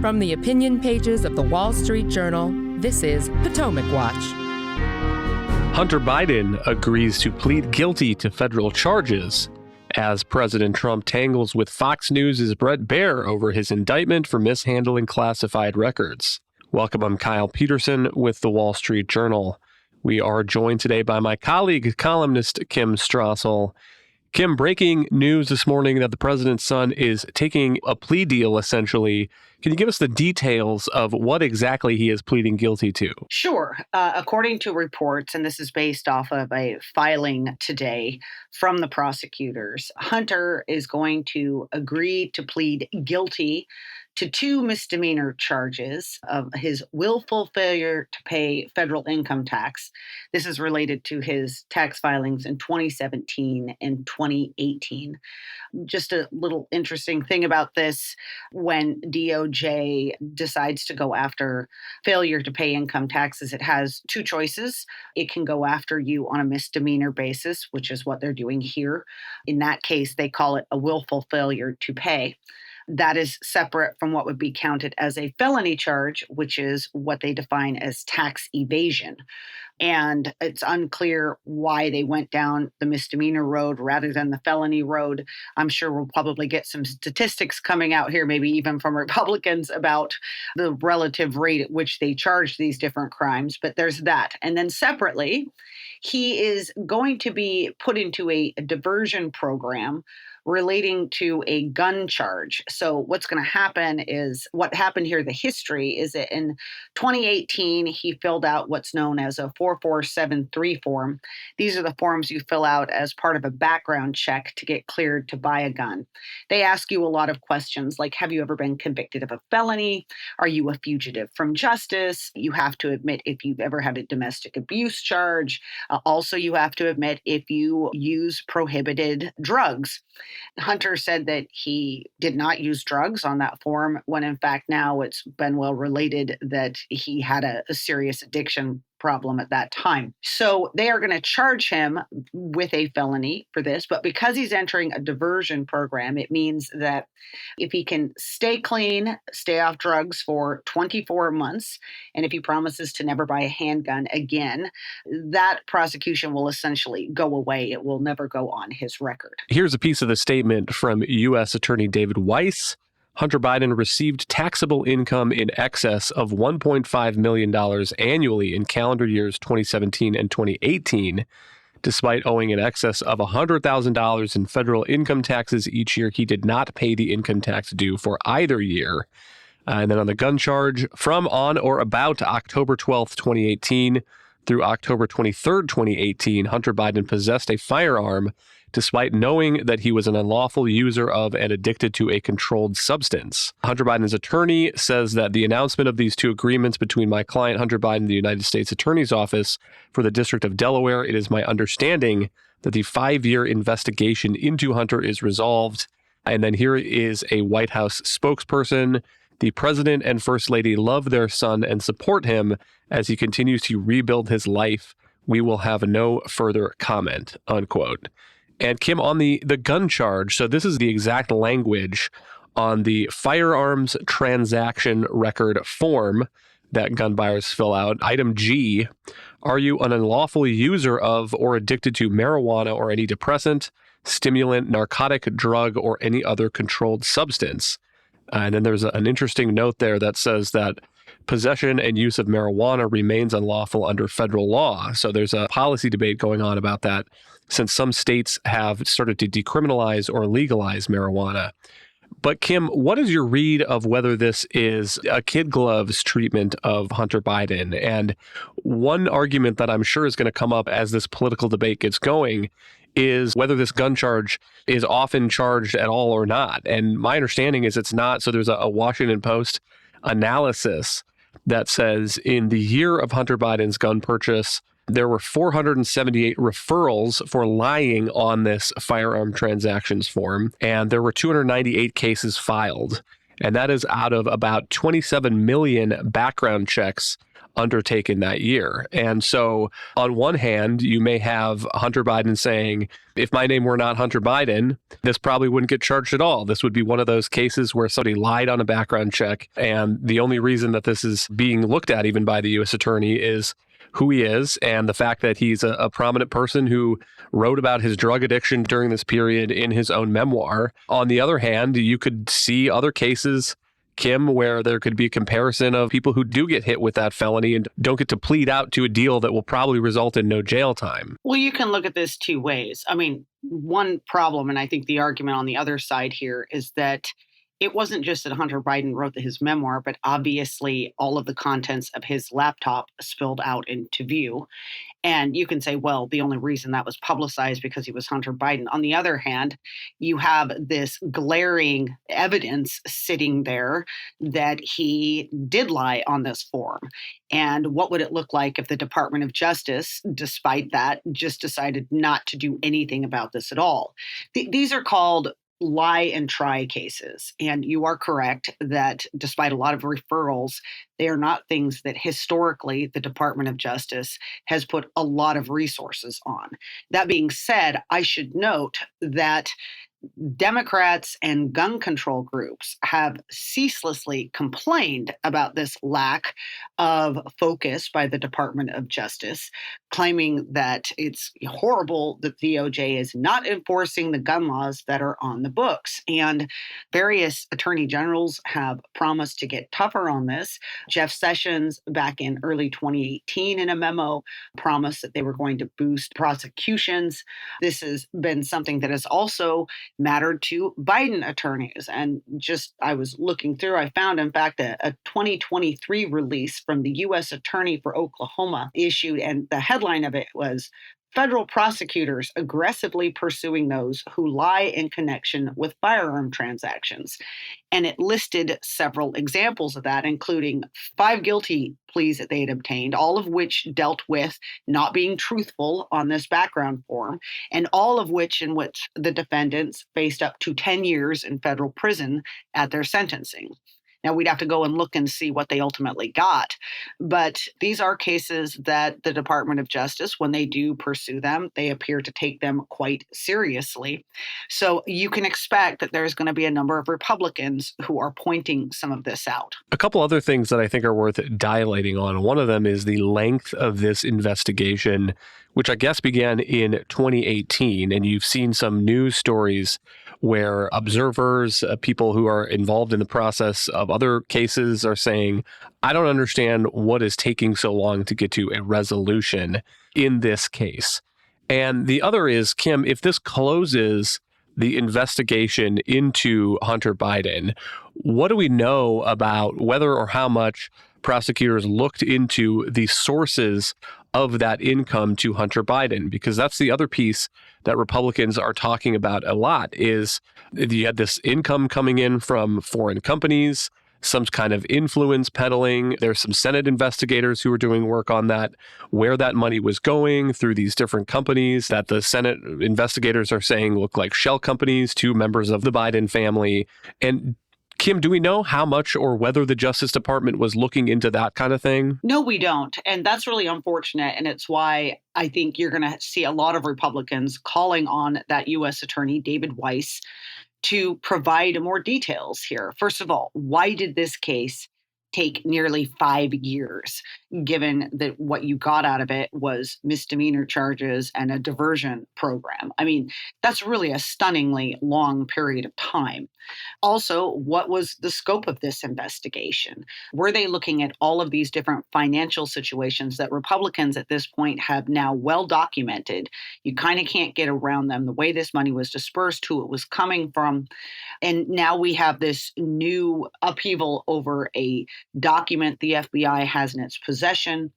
From the opinion pages of the Wall Street Journal, this is Potomac Watch. Hunter Biden agrees to plead guilty to federal charges as President Trump tangles with Fox News' Brett Baier over his indictment for mishandling classified records. Welcome, I'm Kyle Peterson with the Wall Street Journal. We are joined today by my colleague, columnist Kim Strassel. Kim, breaking news this morning that the president's son is taking a plea deal, essentially. Can you give us the details of what exactly he is pleading guilty to? Sure. According to reports, and this is based off of a filing today from the prosecutors, Hunter is going to agree to plead guilty to 2 misdemeanor charges of his willful failure to pay federal income tax. This is related to his tax filings in 2017 and 2018. Just a little interesting thing about this, when DOJ decides to go after failure to pay income taxes, it has 2 choices. It can go after you on a misdemeanor basis, which is what they're doing here. In that case, they call it a willful failure to pay. That is separate from what would be counted as a felony charge, which is what they define as tax evasion. And it's unclear why they went down the misdemeanor road rather than the felony road. I'm sure we'll probably get some statistics coming out here, maybe even from Republicans, about the relative rate at which they charge these different crimes. But there's that. And then separately, he is going to be put into a diversion program relating to a gun charge. So what's going to happen is, what happened here, the history is that in 2018, he filled out what's known as a 4473 form. These are the forms you fill out as part of a background check to get cleared to buy a gun. They ask you a lot of questions like, have you ever been convicted of a felony? Are you a fugitive from justice? You have to admit if you've ever had a domestic abuse charge. Also, you have to admit if you use prohibited drugs. Hunter said that he did not use drugs on that form, when in fact now it's been well related that he had a serious addiction problem at that time. So they are going to charge him with a felony for this, but because he's entering a diversion program, it means that if he can stay clean, stay off drugs for 24 months, and if he promises to never buy a handgun again, that prosecution will essentially go away. It will never go on his record. Here's a piece of the statement from U.S. Attorney David Weiss. Hunter Biden received taxable income in excess of $1.5 million annually in calendar years 2017 and 2018. Despite owing in excess of $100,000 in federal income taxes each year, he did not pay the income tax due for either year. And then on the gun charge, from on or about October 12th, 2018 through October 23rd, 2018, Hunter Biden possessed a firearm despite knowing that he was an unlawful user of and addicted to a controlled substance. Hunter Biden's attorney says that the announcement of these 2 agreements between my client, Hunter Biden, and the United States Attorney's Office for the District of Delaware, it is my understanding that the 5-year investigation into Hunter is resolved. And then here is a White House spokesperson. The president and first lady love their son and support him as he continues to rebuild his life. We will have no further comment, unquote. And Kim, on the gun charge, so this is the exact language on the firearms transaction record form that gun buyers fill out. Item G, are you an unlawful user of or addicted to marijuana or any depressant, stimulant, narcotic, drug, or any other controlled substance? And then there's an interesting note there that says that possession and use of marijuana remains unlawful under federal law. So there's a policy debate going on about that, since some states have started to decriminalize or legalize marijuana. But Kim, what is your read of whether this is a kid gloves treatment of Hunter Biden? And one argument that I'm sure is going to come up as this political debate gets going is whether this gun charge is often charged at all or not. And my understanding is it's not. So there's a Washington Post analysis that says in the year of Hunter Biden's gun purchase, there were 478 referrals for lying on this firearm transactions form, and there were 298 cases filed. And that is out of about 27 million background checks undertaken that year. And so on one hand, you may have Hunter Biden saying, if my name were not Hunter Biden, this probably wouldn't get charged at all. This would be one of those cases where somebody lied on a background check. And the only reason that this is being looked at even by the U.S. attorney is who he is and the fact that he's a prominent person who wrote about his drug addiction during this period in his own memoir. On the other hand, you could see other cases, Kim, where there could be a comparison of people who do get hit with that felony and don't get to plead out to a deal that will probably result in no jail time. Well, you can look at this two ways. I mean, one problem, and I think the argument on the other side here is that it wasn't just that Hunter Biden wrote his memoir, but obviously all of the contents of his laptop spilled out into view. And you can say, well, the only reason that was publicized because he was Hunter Biden. On the other hand, you have this glaring evidence sitting there that he did lie on this form. And what would it look like if the Department of Justice, despite that, just decided not to do anything about this at all? These are called lie and try cases. And you are correct that despite a lot of referrals, they are not things that historically the Department of Justice has put a lot of resources on. That being said, I should note that Democrats and gun control groups have ceaselessly complained about this lack of focus by the Department of Justice, claiming that it's horrible that the DOJ is not enforcing the gun laws that are on the books. And various attorney generals have promised to get tougher on this. Jeff Sessions, back in early 2018 in a memo, promised that they were going to boost prosecutions. This has been something that has also mattered to Biden attorneys. And just, I was looking through, I found, in fact, a 2023 release from the U.S. Attorney for Oklahoma issued, and the headline of it was, "Federal prosecutors aggressively pursuing those who lie in connection with firearm transactions." And it listed several examples of that, including 5 guilty pleas that they had obtained, all of which dealt with not being truthful on this background form, and all of which in which the defendants faced up to 10 years in federal prison at their sentencing. Now, we'd have to go and look and see what they ultimately got. But these are cases that the Department of Justice, when they do pursue them, they appear to take them quite seriously. So you can expect that there's going to be a number of Republicans who are pointing some of this out. A couple other things that I think are worth dilating on. One of them is the length of this investigation, which I guess began in 2018. And you've seen some news stories where observers, people who are involved in the process of other cases are saying, I don't understand what is taking so long to get to a resolution in this case. And the other is, Kim, if this closes the investigation into Hunter Biden, what do we know about whether or how much prosecutors looked into the sources of that income to Hunter Biden? Because that's the other piece that Republicans are talking about a lot, is you had this income coming in from foreign companies, some kind of influence peddling. There's some Senate investigators who are doing work on that, where that money was going through these different companies that the Senate investigators are saying look like shell companies to members of the Biden family. And Kim, do we know how much or whether the Justice Department was looking into that kind of thing? No, we don't. And that's really unfortunate. And it's why I think you're going to see a lot of Republicans calling on that U.S. Attorney, David Weiss, to provide more details here. First of all, why did this case take nearly 5 years, given that what you got out of it was misdemeanor charges and a diversion program? I mean, that's really a stunningly long period of time. Also, what was the scope of this investigation? Were they looking at all of these different financial situations that Republicans at this point have now well documented? You kind of can't get around them, the way this money was dispersed, who it was coming from. And now we have this new upheaval over a document the FBI has in its possession,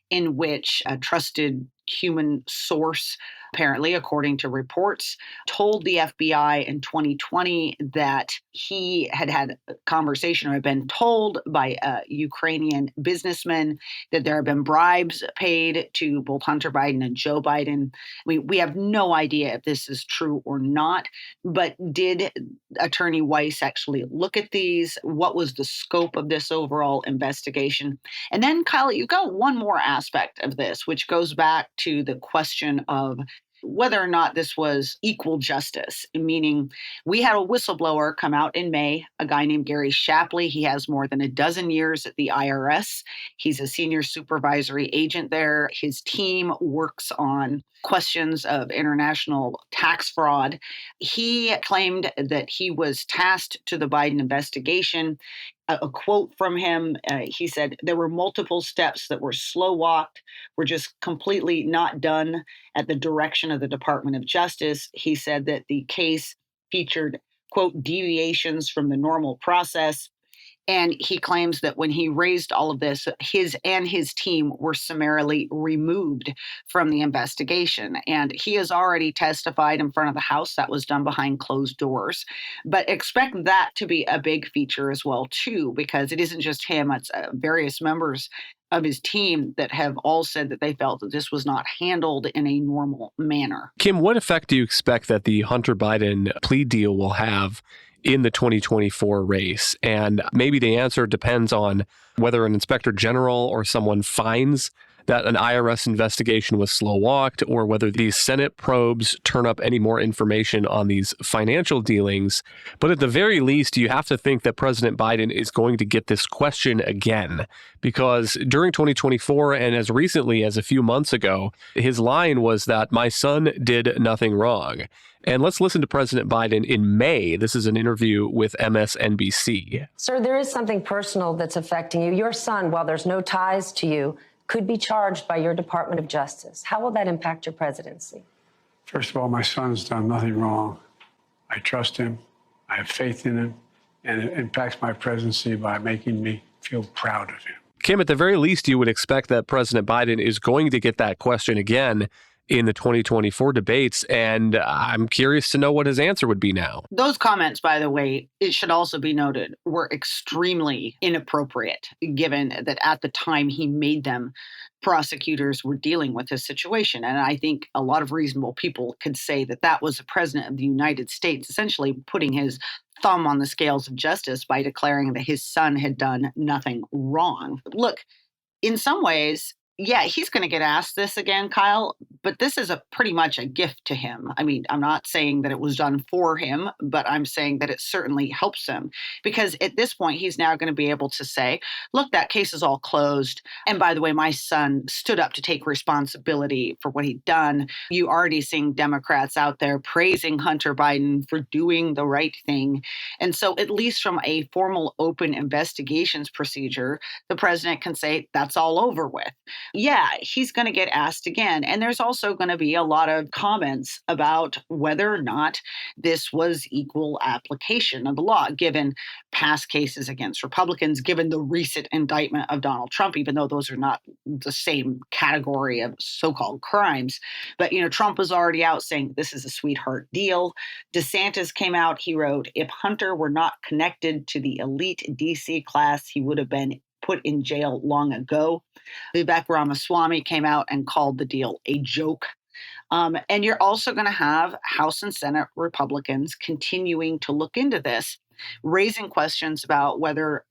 in which a trusted human source, apparently, according to reports, told the FBI in 2020 that he had had a conversation or had been told by a Ukrainian businessman that there have been bribes paid to both Hunter Biden and Joe Biden. We have no idea if this is true or not, but did Attorney Weiss actually look at these? What was the scope of this overall investigation? And then, Kyle, you've got one more aspect of this, which goes back to the question of whether or not this was equal justice, meaning we had a whistleblower come out in May, a guy named Gary Shapley. He has more than a dozen years at the IRS. He's a senior supervisory agent there. His team works on questions of international tax fraud. He claimed that he was tasked to the Biden investigation. A quote from him, he said, there were multiple steps that were slow walked, were just completely not done at the direction of the Department of Justice. He said that the case featured, quote, deviations from the normal process. And he claims that when he raised all of this, his and his team were summarily removed from the investigation. And he has already testified in front of the House. That was done behind closed doors. But expect that to be a big feature as well, too, because it isn't just him. It's various members of his team that have all said that they felt that this was not handled in a normal manner. Kim, what effect do you expect that the Hunter Biden plea deal will have in the 2024 race? And maybe the answer depends on whether an inspector general or someone finds that an IRS investigation was slow walked, or whether these Senate probes turn up any more information on these financial dealings. But at the very least, you have to think that President Biden is going to get this question again, because during 2024 and as recently as a few months ago, his line was that my son did nothing wrong. And let's listen to President Biden in May. This is an interview with MSNBC. Sir, there is something personal that's affecting you. Your son, while there's no ties to you, could be charged by your Department of Justice. How will that impact your presidency? First of all, my son's done nothing wrong. I trust him. I have faith in him. And it impacts my presidency by making me feel proud of him. Kim, at the very least, you would expect that President Biden is going to get that question again in the 2024 debates, and I'm curious to know what his answer would be now. Those comments, by the way, it should also be noted, were extremely inappropriate, given that at the time he made them, prosecutors were dealing with this situation. And I think a lot of reasonable people could say that that was the president of the United States essentially putting his thumb on the scales of justice by declaring that his son had done nothing wrong. Look, in some ways, yeah, he's going to get asked this again, Kyle, but this is pretty much a gift to him. I mean, I'm not saying that it was done for him, but I'm saying that it certainly helps him, because at this point, he's now going to be able to say, look, that case is all closed. And by the way, my son stood up to take responsibility for what he'd done. You already seeing Democrats out there praising Hunter Biden for doing the right thing. And so at least from a formal open investigations procedure, the president can say that's all over with. Yeah, he's going to get asked again. And there's also going to be a lot of comments about whether or not this was equal application of the law, given past cases against Republicans, given the recent indictment of Donald Trump, even though those are not the same category of so-called crimes. But, Trump was already out saying this is a sweetheart deal. DeSantis came out. He wrote, if Hunter were not connected to the elite DC class, he would have been put in jail long ago. Vivek Ramaswamy came out and called the deal a joke. And you're also going to have House and Senate Republicans continuing to look into this, raising questions about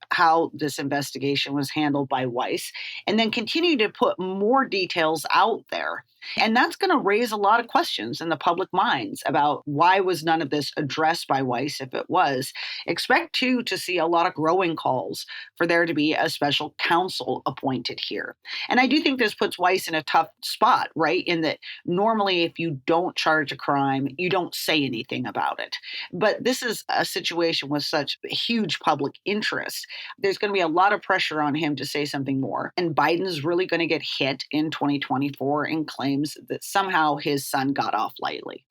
how this investigation was handled by Weiss, and then continue to put more details out there. And that's going to raise a lot of questions in the public minds about why was none of this addressed by Weiss if it was. Expect, too, to see a lot of growing calls for there to be a special counsel appointed here. And I do think this puts Weiss in a tough spot, right? In that normally if you don't charge a crime, you don't say anything about it. But this is a situation with such huge public interest. There's going to be a lot of pressure on him to say something more. And Biden's really going to get hit in 2024 and claims that somehow his son got off lightly.